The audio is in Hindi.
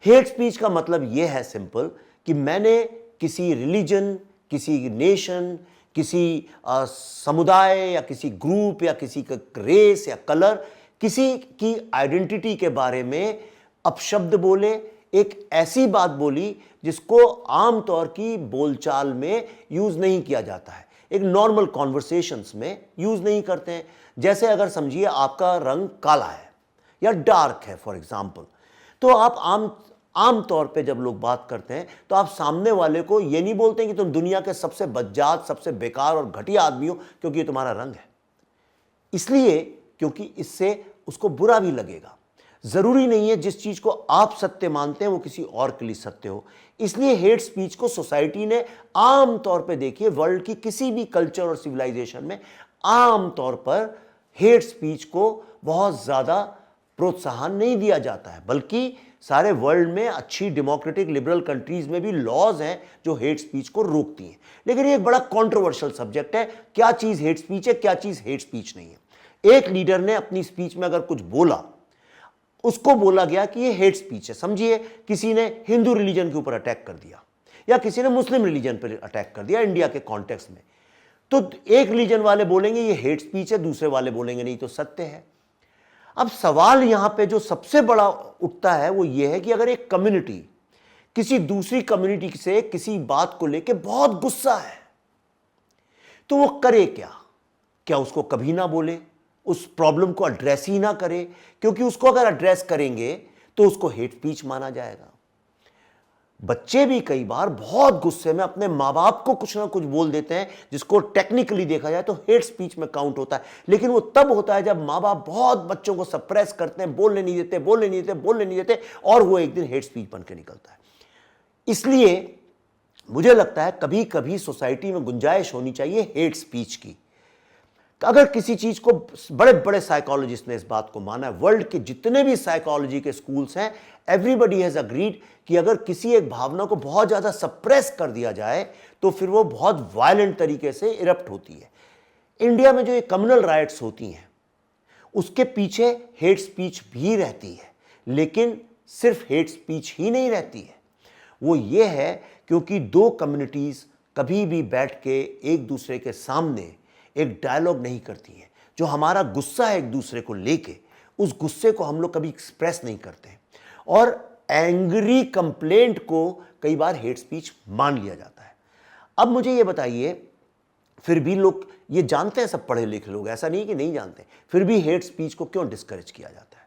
हेट स्पीच का मतलब यह है सिंपल कि मैंने किसी रिलीजन, किसी नेशन, किसी समुदाय या किसी ग्रुप या किसी का रेस या कलर, किसी की आइडेंटिटी के बारे में अपशब्द बोले, एक ऐसी बात बोली जिसको आमतौर की बोलचाल में यूज नहीं किया जाता है, एक नॉर्मल कॉन्वर्सेशंस में यूज नहीं करते हैं। जैसे अगर समझिए आपका रंग काला है या डार्क है फॉर एग्जाम्पल, तो आप आम तौर पे जब लोग बात करते हैं तो आप सामने वाले को ये नहीं बोलते हैं कि तुम दुनिया के सबसे बदजात, सबसे बेकार और घटिया आदमी हो क्योंकि ये तुम्हारा रंग है। इसलिए क्योंकि इससे उसको बुरा भी लगेगा। जरूरी नहीं है जिस चीज को आप सत्य मानते हैं वो किसी और के लिए सत्य हो। इसलिए हेट स्पीच को सोसाइटी ने आम तौर पे, देखिए वर्ल्ड की किसी भी कल्चर और सिविलाइजेशन में आम तौर पर हेट स्पीच को बहुत ज्यादा प्रोत्साहन नहीं दिया जाता है, बल्कि सारे वर्ल्ड में अच्छी डेमोक्रेटिक लिबरल कंट्रीज में भी लॉज हैं जो हेट स्पीच को रोकती हैं। लेकिन ये एक बड़ा कंट्रोवर्शियल सब्जेक्ट है, क्या चीज हेट स्पीच है, क्या चीज हेट स्पीच नहीं है। एक लीडर ने अपनी स्पीच में अगर कुछ बोला, उसको बोला गया कि ये हेट स्पीच है। समझिए किसी ने हिंदू रिलीजन के ऊपर अटैक कर दिया या किसी ने मुस्लिम रिलीजन पर अटैक कर दिया इंडिया के कॉन्टेक्स्ट में, तो एक रिलीजन वाले बोलेंगे ये हेट स्पीच है, दूसरे वाले बोलेंगे नहीं तो सत्य है। अब सवाल यहां पे जो सबसे बड़ा उठता है वो ये है कि अगर एक कम्युनिटी किसी दूसरी कम्युनिटी से किसी बात को लेके बहुत गुस्सा है तो वो करे क्या? क्या उसको कभी ना बोले, उस प्रॉब्लम को एड्रेस ही ना करे? क्योंकि उसको अगर एड्रेस करेंगे तो उसको हेट स्पीच माना जाएगा। बच्चे भी कई बार बहुत गुस्से में अपने माँ बाप को कुछ ना कुछ बोल देते हैं जिसको टेक्निकली देखा जाए तो हेट स्पीच में काउंट होता है, लेकिन वो तब होता है जब माँ बाप बहुत बच्चों को सप्रेस करते हैं, बोलने नहीं देते और वो एक दिन हेट स्पीच बन के निकलता है। इसलिए मुझे लगता है कभी कभी सोसाइटी में गुंजाइश होनी चाहिए हेट स्पीच की। अगर किसी चीज को, बड़े बड़े साइकोलॉजिस्ट ने इस बात को माना है, वर्ल्ड के जितने भी साइकोलॉजी के स्कूल्स हैं, एवरीबडी हैज अग्रीड कि अगर किसी एक भावना को बहुत ज्यादा सप्रेस कर दिया जाए तो फिर वो बहुत वायलेंट तरीके से इरप्ट होती है। इंडिया में जो ये कम्युनल राइट्स होती हैं उसके पीछे हेट स्पीच भी रहती है, लेकिन सिर्फ हेट स्पीच ही नहीं रहती है। वो ये है क्योंकि दो कम्युनिटीज कभी भी बैठ के एक दूसरे के सामने एक डायलॉग नहीं करती है। जो हमारा गुस्सा है एक दूसरे को लेके, उस गुस्से को हम लोग कभी एक्सप्रेस नहीं करते और एंग्री कंप्लेंट को कई बार हेट स्पीच मान लिया जाता है। अब मुझे ये बताइए, फिर भी लोग ये जानते हैं, सब पढ़े लिखे लोग, ऐसा नहीं कि नहीं जानते, फिर भी हेट स्पीच को क्यों डिस्करेज किया जाता है?